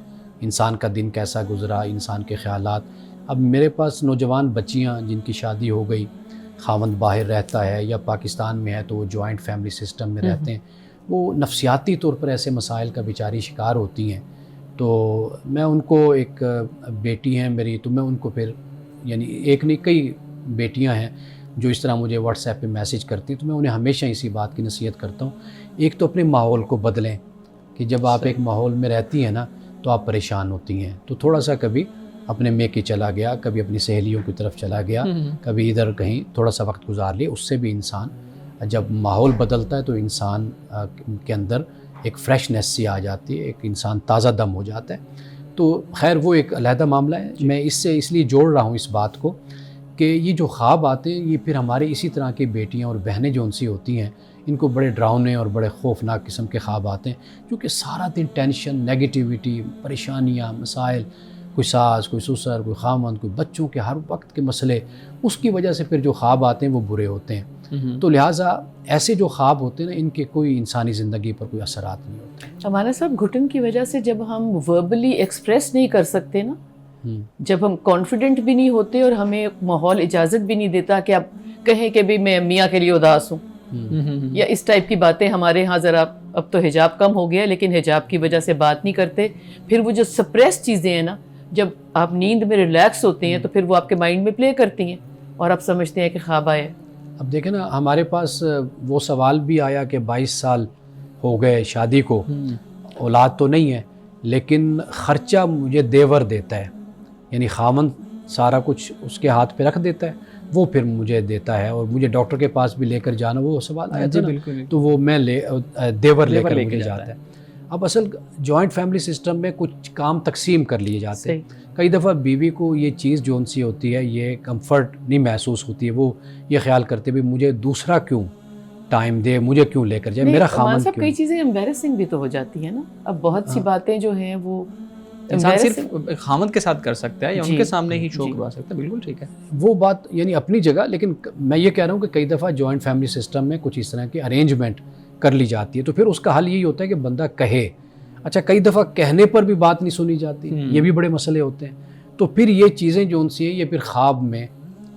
انسان کا دن کیسا گزرا، انسان کے خیالات. اب میرے پاس نوجوان بچیاں جن کی شادی ہو گئی، خاوند باہر رہتا ہے یا پاکستان میں ہے تو وہ جوائنٹ فیملی سسٹم میں رہتے ہیں، وہ نفسیاتی طور پر ایسے مسائل کا بیچاری شکار ہوتی ہیں. تو میں ان کو، ایک بیٹی ہیں میری، تو میں ان کو پھر یعنی ایک نہیں کئی بیٹیاں ہیں جو اس طرح مجھے واٹس ایپ پہ میسیج کرتی، تو میں انہیں ہمیشہ اسی بات کی نصیحت کرتا ہوں. ایک تو اپنے ماحول کو بدلیں، کہ جب آپ ایک ماحول میں رہتی ہیں نا تو آپ پریشان ہوتی ہیں، تو تھوڑا سا کبھی اپنے میکے چلا گیا، کبھی اپنی سہیلیوں کی طرف چلا گیا، کبھی ادھر کہیں تھوڑا سا وقت گزار لیا. اس سے بھی انسان جب ماحول بدلتا ہے تو انسان کے اندر ایک فریشنیس سی آ جاتی ہے، ایک انسان تازہ دم ہو جاتا ہے. تو خیر وہ ایک علیحدہ معاملہ ہے. میں اس لیے جوڑ رہا ہوں اس بات کو کہ یہ جو خواب آتے ہیں یہ پھر ہمارے اسی طرح کی بیٹیاں اور بہنیں جو ان سی ہوتی ہیں، ان کو بڑے ڈراؤنے اور بڑے خوفناک قسم کے خواب آتے ہیں، کیونکہ سارا دن ٹینشن، نیگیٹیوٹی، پریشانیاں، مسائل، کوئی ساس، کوئی سسر، کوئی خامند، کوئی بچوں کے ہر وقت کے مسئلے، اس کی وجہ سے پھر جو خواب آتے ہیں وہ برے ہوتے ہیں. تو لہٰذا ایسے جو خواب ہوتے ہیں نا، ان کے کوئی انسانی زندگی پر کوئی اثرات نہیں ہوتے. ہمارا صاحب گھٹن کی وجہ سے جب ہم وربلی ایکسپریس نہیں کر سکتے نا، جب ہم کانفیڈنٹ بھی نہیں ہوتے اور ہمیں ماحول اجازت بھی نہیں دیتا کہ آپ کہیں کہ بھی میں میاں کے لیے اداس ہوں یا اس ٹائپ کی باتیں. ہمارے ہاں ذرا اب تو حجاب کم ہو گیا، لیکن حجاب کی وجہ سے بات نہیں کرتے. پھر وہ جو سپریس چیزیں ہیں نا، جب آپ نیند میں ریلیکس ہوتے ہیں تو پھر وہ آپ کے مائنڈ میں پلے کرتی ہیں اور آپ سمجھتے ہیں کہ خواب آئے. اب دیکھیں نا، ہمارے پاس وہ سوال بھی آیا کہ 22 سال ہو گئے شادی کو، اولاد تو نہیں ہے، لیکن خرچہ مجھے دیور دیتا ہے، یعنی خامند سارا کچھ اس کے ہاتھ پہ رکھ دیتا ہے، وہ پھر مجھے دیتا ہے، اور مجھے ڈاکٹر کے پاس بھی لے کر جانا، وہ سوال آیا تھا نا، تو وہ میں دیور لے کر مجھے جاتا ہے. اب اصل جوائنٹ فیملی سسٹم میں کچھ کام تقسیم کر لیے جاتے ہیں. کئی دفعہ بیوی کو یہ چیز جو ان سی ہوتی ہے، یہ کمفرٹ نہیں محسوس ہوتی ہے، وہ یہ خیال کرتے بھی مجھے دوسرا کیوں ٹائم دے، مجھے کیوں لے کر جائے، میرا خامند کیوں. کئی چیزیں امبیرسنگ بھی تو ہو جاتی ہیں نا. اب بہت سی باتیں جو ہیں وہ انسان صرف خامند کے ساتھ کر سکتا ہے یا ان کے سامنے ہی شو کروا سکتا ہے. بالکل ٹھیک ہے وہ بات، یعنی اپنی جگہ. لیکن میں یہ کہہ رہا ہوں کہ کئی دفعہ جوائنٹ فیملی سسٹم میں کچھ اس طرح کی ارینجمنٹ کر لی جاتی ہے، تو پھر اس کا حل یہی ہوتا ہے کہ بندہ کہے. اچھا، کئی دفعہ کہنے پر بھی بات نہیں سنی جاتی، یہ بھی بڑے مسئلے ہوتے ہیں. تو پھر یہ چیزیں جو ان سے یہ پھر خواب میں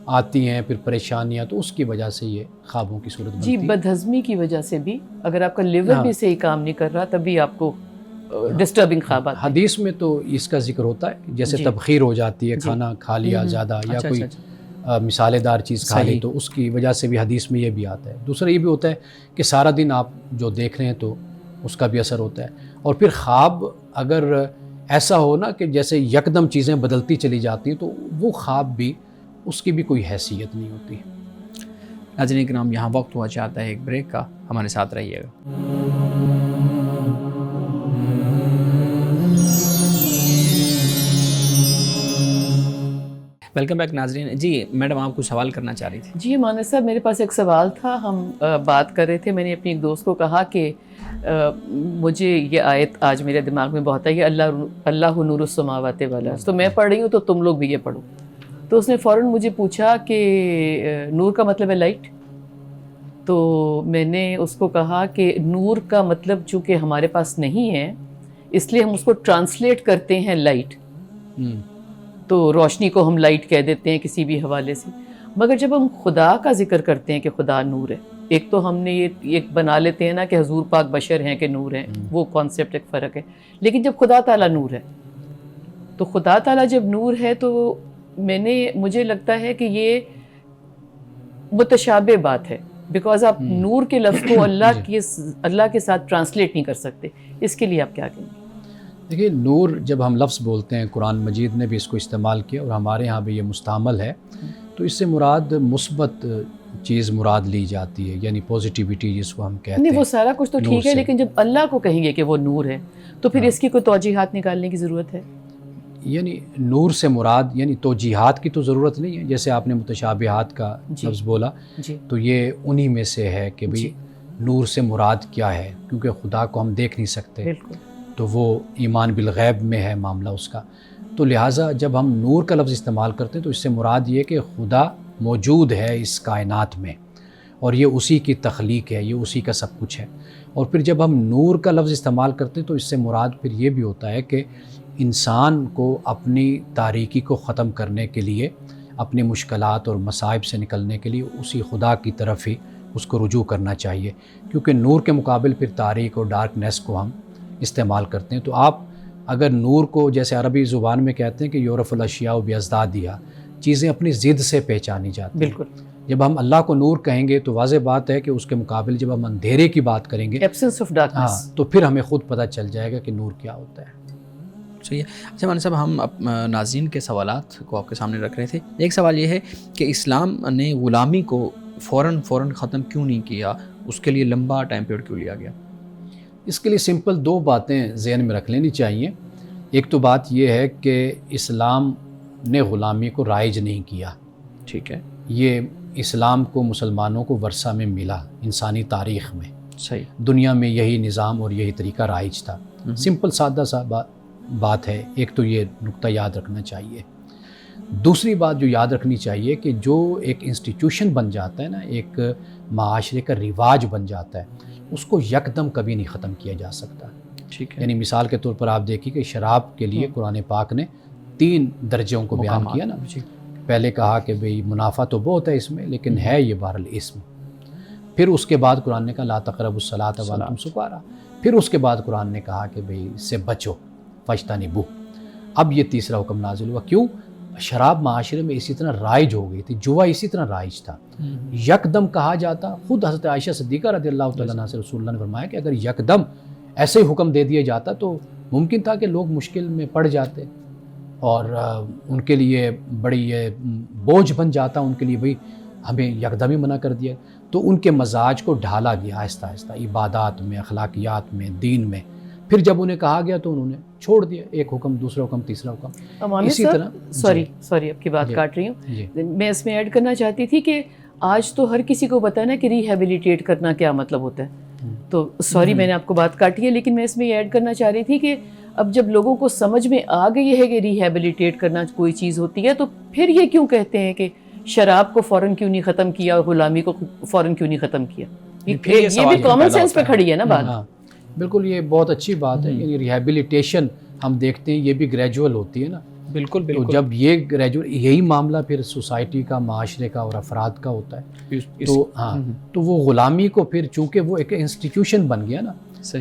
آتی ہیں، پھر پریشانیاں، تو اس کی وجہ سے یہ خوابوں کی صورت بنتی ہے. جی، بدہضمی کی وجہ سے بھی، اگر آپ کا لیور بھی صحیح کام نہیں کر رہا تبھی آپ کو ڈسٹربنگ خواب آتے ہیں. حدیث میں تو اس کا ذکر ہوتا ہے، جیسے تبخیر ہو جاتی ہے، کھانا کھا لیا زیادہ یا کوئی مسالے دار چیز کھا لی، تو اس کی وجہ سے بھی حدیث میں یہ بھی آتا ہے. دوسرا یہ بھی ہوتا ہے کہ سارا دن آپ جو دیکھ رہے ہیں تو اس کا بھی اثر ہوتا ہے. اور پھر خواب اگر ایسا ہو نا کہ جیسے یکدم چیزیں بدلتی چلی جاتی ہیں، تو وہ خواب بھی، اس کی بھی کوئی حیثیت نہیں ہوتی. ناظرین کرام، یہاں وقت ہوا چاہتا ہے ایک بریک کا، ہمارے ساتھ رہیے گا. ویلکم بیک ناظرین. جی میڈم، آپ کچھ سوال کرنا چاہ رہی تھی. جی مانا صاحب، میرے پاس ایک سوال تھا. ہم بات کر رہے تھے، میں نے اپنی ایک دوست کو کہا کہ مجھے یہ آیت آج میرے دماغ میں بہت ہے، یہ اللہ نور السماوات والارض، تو میں پڑھ رہی ہوں تو تم لوگ بھی یہ پڑھو. تو اس نے فوراً مجھے پوچھا کہ نور کا مطلب ہے لائٹ. تو میں نے اس کو کہا کہ نور کا مطلب چونکہ ہمارے پاس نہیں ہے اس لیے ہم اس کو ٹرانسلیٹ کرتے ہیں لائٹ، تو روشنی کو ہم لائٹ کہہ دیتے ہیں کسی بھی حوالے سے، مگر جب ہم خدا کا ذکر کرتے ہیں کہ خدا نور ہے، ایک تو ہم نے یہ ایک بنا لیتے ہیں نا کہ حضور پاک بشر ہیں کہ نور ہیں، وہ کانسیپٹ ایک فرق ہے، لیکن جب خدا تعالیٰ نور ہے تو خدا تعالیٰ جب نور ہے تو مجھے لگتا ہے کہ یہ متشابہ بات ہے، بیکاز آپ نور کے لفظ کو اللہ کے ساتھ ٹرانسلیٹ نہیں کر سکتے، اس کے لیے آپ کیا کہیں گے؟ دیکھیے نور جب ہم لفظ بولتے ہیں، قرآن مجید نے بھی اس کو استعمال کیا اور ہمارے ہاں بھی یہ مستعمل ہے، تو اس سے مراد مثبت چیز مراد لی جاتی ہے، یعنی پازیٹیوٹی جس کو ہم کہتے ہیں۔ نہیں وہ سارا کچھ تو ٹھیک ہے، لیکن جب اللہ کو کہیں گے کہ وہ نور ہے تو پھر اس کی کوئی توجیحات نکالنے کی ضرورت ہے؟ یعنی نور سے مراد یعنی توجیحات کی تو ضرورت نہیں ہے، جیسے آپ نے متشابہات کا لفظ بولا تو یہ انہی میں سے ہے کہ بھئی نور سے مراد کیا ہے، کیونکہ خدا کو ہم دیکھ نہیں سکتے، تو وہ ایمان بالغیب میں ہے معاملہ اس کا، تو لہٰذا جب ہم نور کا لفظ استعمال کرتے ہیں تو اس سے مراد یہ کہ خدا موجود ہے اس کائنات میں اور یہ اسی کی تخلیق ہے، یہ اسی کا سب کچھ ہے۔ اور پھر جب ہم نور کا لفظ استعمال کرتے ہیں تو اس سے مراد پھر یہ بھی ہوتا ہے کہ انسان کو اپنی تاریکی کو ختم کرنے کے لیے، اپنی مشکلات اور مصائب سے نکلنے کے لیے اسی خدا کی طرف ہی اس کو رجوع کرنا چاہیے، کیونکہ نور کے مقابل پھر تاریک اور ڈارکنیس کو ہم استعمال کرتے ہیں۔ تو آپ اگر نور کو جیسے عربی زبان میں کہتے ہیں کہ یعرف الاشیاء بازدادها، چیزیں اپنی ضد سے پہچانی جاتی ہیں۔ بالکل، جب ہم اللہ کو نور کہیں گے تو واضح بات ہے کہ اس کے مقابل جب ہم اندھیرے کی بات کریں گے، ایبسنس آف ڈارکنیس، تو پھر ہمیں خود پتہ چل جائے گا کہ نور کیا ہوتا ہے۔ صحیح ہے۔ اچھا مولانا صاحب، ہم ناظرین کے سوالات کو آپ کے سامنے رکھ رہے تھے۔ ایک سوال یہ ہے کہ اسلام نے غلامی کو فوراً ختم کیوں نہیں کیا؟ اس کے لیے لمبا ٹائم پیریڈ کیوں لیا گیا؟ اس کے لیے سمپل دو باتیں ذہن میں رکھ لینی چاہیے۔ ایک تو بات یہ ہے کہ اسلام نے غلامی کو رائج نہیں کیا، ٹھیک ہے، یہ اسلام کو مسلمانوں کو ورثہ میں ملا انسانی تاریخ میں، صحیح، دنیا میں یہی نظام اور یہی طریقہ رائج تھا۔ سمپل سادہ سا بات ہے، ایک تو یہ نقطہ یاد رکھنا چاہیے۔ دوسری بات جو یاد رکھنی چاہیے کہ جو ایک انسٹیٹیوشن بن جاتا ہے نا، ایک معاشرے کا رواج بن جاتا ہے، اس کو یکدم کبھی نہیں ختم کیا جا سکتا، ٹھیک ہے۔ یعنی مثال کے طور پر آپ دیکھیے کہ شراب کے لیے قرآن پاک نے 3 درجوں کو بیان کیا نا۔ پہلے کہا کہ بھئی منافع تو بہت ہے اس میں، لیکن ہے یہ بہرحال اسم۔ پھر اس کے بعد قرآن نے کہا لا تقربوا الصلاۃ وانتم سکارا، پھر اس کے بعد قرآن نے کہا کہ بھئی اس سے بچو فاجتنبوہ۔ اب یہ تیسرا حکم نازل ہوا، کیوں؟ شراب معاشرے میں اسی طرح رائج ہو گئی تھی، جوا اسی طرح رائج تھا، یکدم کہا جاتا۔ خود حضرت عائشہ صدیقہ رضی اللہ تعالیٰ عنہا سے رسول اللہ نے فرمایا کہ اگر یکدم ایسے ہی حکم دے دیا جاتا تو ممکن تھا کہ لوگ مشکل میں پڑ جاتے اور ان کے لیے بڑی یہ بوجھ بن جاتا ان کے لیے، بھئی ہمیں یکدم ہی منع کر دیا۔ تو ان کے مزاج کو ڈھالا گیا آہستہ آہستہ، عبادات میں، اخلاقیات میں، دین میں۔ پھر جب انہیں کہا گیا تو انہوں نے چھوڑ دیا، ایک حکم، دوسرا حکم، تیسرا حکم، اسی طرح۔ سوری آپ کی بات کاٹ رہی ہوں، میں اس میں ایڈ کرنا چاہتی تھی کہ آج تو ہر کسی کو پتہ ہے نا کہ ریہیبلیٹیٹ کرنا کیا مطلب ہوتا ہے، تو سوری میں نے آپ کو بات کاٹی ہے، لیکن میں اس میں یہ ایڈ کرنا چاہ رہی تھی کہ اب جب لوگوں کو سمجھ میں آ گئی ہے کہ ریہیبلیٹیٹ کرنا کوئی چیز ہوتی ہے، تو پھر یہ کیوں کہتے ہیں کہ شراب کو فوراً کیوں نہیں ختم کیا اور غلامی کو فوراً کیوں نہیں ختم کیا؟ یہ بھی کامن سینس پہ کھڑی ہے نا بات۔ بالکل، یہ بہت اچھی بات ہے، یعنی ریہیبلیٹیشن ہم دیکھتے ہیں یہ بھی گریجول ہوتی ہے نا۔ بالکل، تو جب یہ گریجول، یہی معاملہ پھر سوسائٹی کا، معاشرے کا اور افراد کا ہوتا ہے، تو تو وہ غلامی کو پھر چونکہ وہ ایک انسٹیٹیوشن بن گیا نا،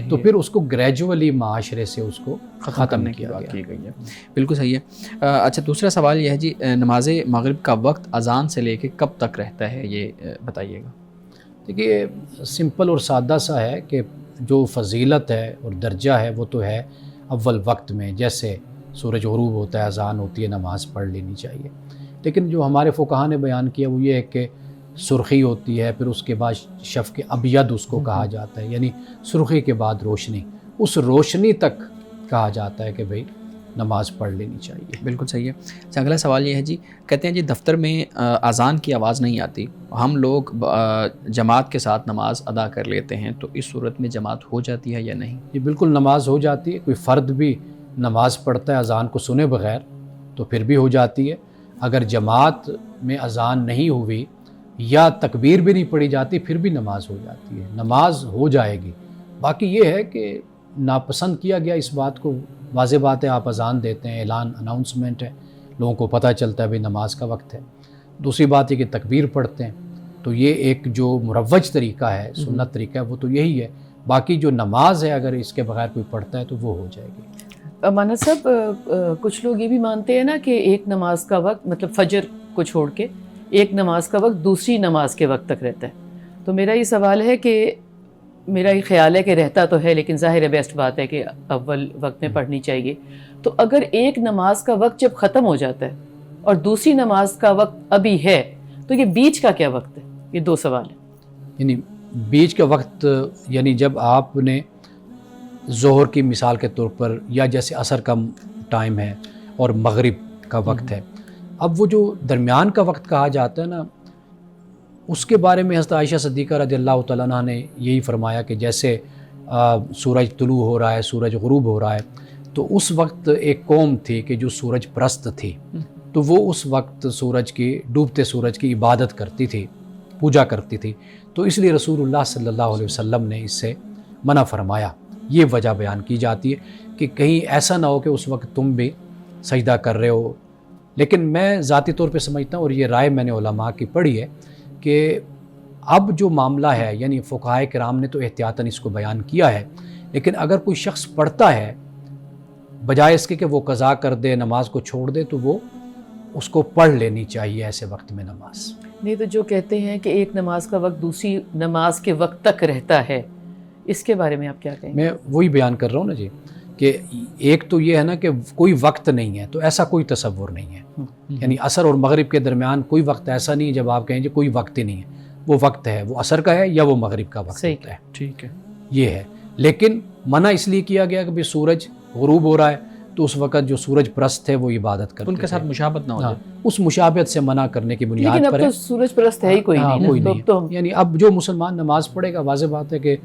تو پھر اس کو گریجولی معاشرے سے اس کو ختم کرنے کی بات کی گئی ہے۔ بالکل صحیح ہے۔ اچھا دوسرا سوال یہ ہے جی، نماز مغرب کا وقت اذان سے لے کے کب تک رہتا ہے، یہ بتائیے گا۔ دیکھیے سمپل اور سادہ سا ہے کہ جو فضیلت ہے اور درجہ ہے وہ تو ہے اول وقت میں، جیسے سورج غروب ہوتا ہے، اذان ہوتی ہے، نماز پڑھ لینی چاہیے۔ لیکن جو ہمارے فقہا نے بیان کیا وہ یہ ہے کہ سرخی ہوتی ہے، پھر اس کے بعد شفق ابید اس کو کہا جاتا ہے، یعنی سرخی کے بعد روشنی، اس روشنی تک کہا جاتا ہے کہ بھئی نماز پڑھ لینی چاہیے۔ بالکل صحیح ہے۔ اچھا اگلا سوال یہ ہے جی، کہتے ہیں جی دفتر میں اذان کی آواز نہیں آتی، ہم لوگ جماعت کے ساتھ نماز ادا کر لیتے ہیں، تو اس صورت میں جماعت ہو جاتی ہے یا نہیں؟ یہ بالکل نماز ہو جاتی ہے، کوئی فرد بھی نماز پڑھتا ہے اذان کو سنے بغیر تو پھر بھی ہو جاتی ہے۔ اگر جماعت میں اذان نہیں ہوئی یا تکبیر بھی نہیں پڑھی جاتی پھر بھی نماز ہو جاتی ہے، نماز ہو جائے گی۔ باقی یہ ہے کہ ناپسند کیا گیا اس بات کو، واضح بات ہے، آپ اذان دیتے ہیں، اعلان اناؤنسمنٹ ہے، لوگوں کو پتہ چلتا ہے بھئی نماز کا وقت ہے۔ دوسری بات یہ کہ تکبیر پڑھتے ہیں، تو یہ ایک جو مروج طریقہ ہے، سنت طریقہ ہے، وہ تو یہی ہے۔ باقی جو نماز ہے اگر اس کے بغیر کوئی پڑھتا ہے تو وہ ہو جائے گی۔ مانا صاحب کچھ لوگ یہ بھی مانتے ہیں نا کہ ایک نماز کا وقت مطلب فجر کو چھوڑ کے ایک نماز کا وقت دوسری نماز کے وقت تک رہتا ہے، تو میرا یہ سوال ہے کہ میرا یہ خیال ہے کہ رہتا تو ہے، لیکن ظاہر ہے بیسٹ بات ہے کہ اول وقت میں پڑھنی چاہیے، تو اگر ایک نماز کا وقت جب ختم ہو جاتا ہے اور دوسری نماز کا وقت ابھی ہے تو یہ بیچ کا کیا وقت ہے؟ یہ دو سوال ہیں۔ یعنی بیچ کا وقت یعنی جب آپ نے ظہر کی مثال کے طور پر، یا جیسے عصر کا ٹائم ہے اور مغرب کا وقت ہے، اب وہ جو درمیان کا وقت کہا جاتا ہے نا، اس کے بارے میں حضرت عائشہ صدیقہ رضی اللہ تعالیٰ عنہ نے یہی فرمایا کہ جیسے سورج طلوع ہو رہا ہے، سورج غروب ہو رہا ہے، تو اس وقت ایک قوم تھی کہ جو سورج پرست تھی، تو وہ اس وقت سورج کی، ڈوبتے سورج کی عبادت کرتی تھی، پوجا کرتی تھی، تو اس لیے رسول اللہ صلی اللہ علیہ وسلم نے اس سے منع فرمایا۔ یہ وجہ بیان کی جاتی ہے کہ کہیں ایسا نہ ہو کہ اس وقت تم بھی سجدہ کر رہے ہو۔ لیکن میں ذاتی طور پہ سمجھتا ہوں، اور یہ رائے میں نے علماء کی پڑھی ہے، کہ اب جو معاملہ ہے، یعنی فقہائے کرام نے تو احتیاطاً اس کو بیان کیا ہے، لیکن اگر کوئی شخص پڑھتا ہے بجائے اس کے کہ وہ قضا کر دے، نماز کو چھوڑ دے، تو وہ اس کو پڑھ لینی چاہیے ایسے وقت میں نماز۔ نہیں تو جو کہتے ہیں کہ ایک نماز کا وقت دوسری نماز کے وقت تک رہتا ہے، اس کے بارے میں آپ کیا کہیں گے؟ میں وہی بیان کر رہا ہوں نا جی، کہ ایک تو یہ ہے نا کہ کوئی وقت نہیں ہے، تو ایسا کوئی تصور نہیں ہے، یعنی عصر اور مغرب کے درمیان کوئی وقت ایسا نہیں ہے جب آپ کہیں جی کوئی وقت ہی نہیں ہے، وہ وقت ہے، وہ عصر کا ہے یا وہ مغرب کا وقت ہوتا ہے، ٹھیک ہے، یہ ہے۔ لیکن منع اس لیے کیا گیا کہ بھی سورج غروب ہو رہا ہے، تو اس وقت جو سورج پرست تھے وہ عبادت کرتے ان کے ساتھ مشابہت نہ ہو جائے، اس مشابہت سے منع کرنے کی بنیاد لیکن اب پر تو ہے۔ سورج پرست ہے ہی کوئی نہیں کوئی نا، نہیں تو ہے، یعنی اب جو مسلمان نماز پڑھے گا، واضح بات ہے کہ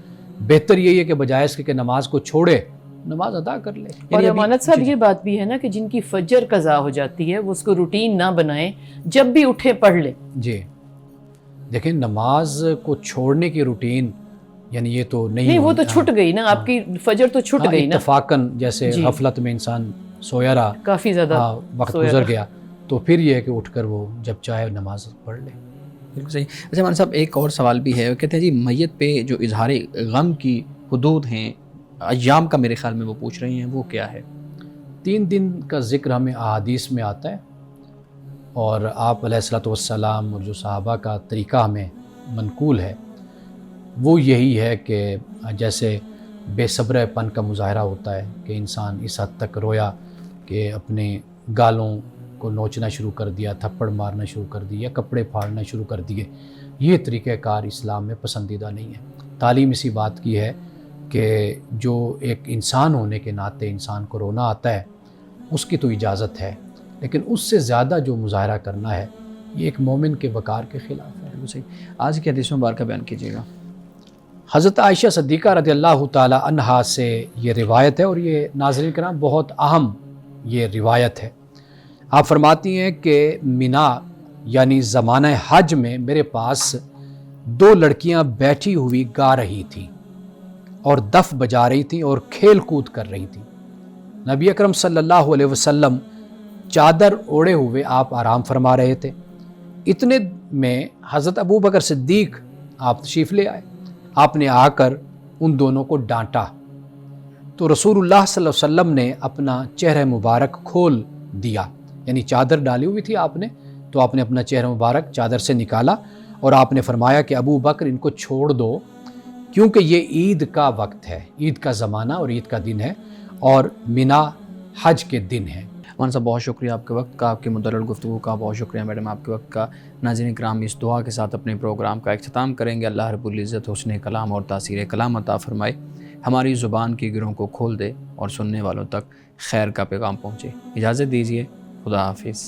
بہتر یہی ہے کہ بجائے اس کے کہ نماز کو چھوڑے، نماز ادا کر لے۔ اور امانت صاحب یہ بات بھی ہے نا کہ جن کی فجر قضا ہو جاتی ہے وہ اس کو روٹین نہ بنائیں، جب بھی اٹھے پڑھ لیں۔ جی دیکھیں، نماز کو چھوڑنے کی روٹین یعنی یہ تو نہیں، وہ تو چھٹ گئی نا، آپ کی فجر تو چھٹ گئی نا، اتفاقاً، جیسے غفلت میں انسان سویا رہا، کافی زیادہ وقت گزر گیا، تو پھر یہ ہے کہ اٹھ کر وہ جب چاہے نماز پڑھ لے۔ بالکل صحیح۔ اچھا مولانا صاحب، ایک اور سوال بھی ہے، وہ کہتے ہیں جی میت پہ جو اظہار غم کی حدود ہیں، ایام کا میرے خیال میں وہ پوچھ رہی ہیں، وہ کیا ہے؟ 3 دن کا ذکر ہمیں احادیث میں آتا ہے، اور آپ علیہ الصلوۃ والسلام اور جو صحابہ کا طریقہ ہمیں منقول ہے وہ یہی ہے کہ جیسے بے صبر پن کا مظاہرہ ہوتا ہے کہ انسان اس حد تک رویا کہ اپنے گالوں کو نوچنا شروع کر دیا، تھپڑ مارنا شروع کر دیا، کپڑے پھاڑنا شروع کر دیے، یہ طریقہ کار اسلام میں پسندیدہ نہیں ہے۔ تعلیم اسی بات کی ہے کہ جو ایک انسان ہونے کے ناطے انسان کو رونا آتا ہے اس کی تو اجازت ہے، لیکن اس سے زیادہ جو مظاہرہ کرنا ہے یہ ایک مومن کے وقار کے خلاف ہے۔ بالکل صحیح۔ آج کی حدیث مبارکہ بیان کیجیے گا۔ حضرت عائشہ صدیقہ رضی اللہ تعالی عنہا سے یہ روایت ہے، اور یہ ناظرین کرام بہت اہم یہ روایت ہے۔ آپ فرماتی ہیں کہ مینا یعنی زمانہ حج میں میرے پاس 2 لڑکیاں بیٹھی ہوئی گا رہی تھیں اور دف بجا رہی تھیں اور کھیل کود کر رہی تھیں۔ نبی اکرم صلی اللہ علیہ وسلم چادر اوڑے ہوئے آپ آرام فرما رہے تھے۔ اتنے میں حضرت ابو بکر صدیق آپ تشریف لے آئے۔ آپ نے آ کر ان دونوں کو ڈانٹا تو رسول اللہ صلی اللہ علیہ وسلم نے اپنا چہرہ مبارک کھول دیا، یعنی چادر ڈالی ہوئی تھی آپ نے، تو آپ نے اپنا چہرہ مبارک چادر سے نکالا اور آپ نے فرمایا کہ ابو بکر ان کو چھوڑ دو، کیونکہ یہ عید کا وقت ہے، عید کا زمانہ اور عید کا دن ہے، اور مینا حج کے دن ہے۔ مولانا صاحب بہت شکریہ آپ کے وقت کا، آپ کی مدلل گفتگو کا، بہت شکریہ میڈم آپ کے وقت کا۔ ناظرین کرام، اس دعا کے ساتھ اپنے پروگرام کا اختتام کریں گے۔ اللہ رب العزت حسن کلام اور تاثیر کلام عطا فرمائے، ہماری زبان کی گروں کو کھول دے اور سننے والوں تک خیر کا پیغام پہنچے۔ اجازت دیجیے، خدا حافظ۔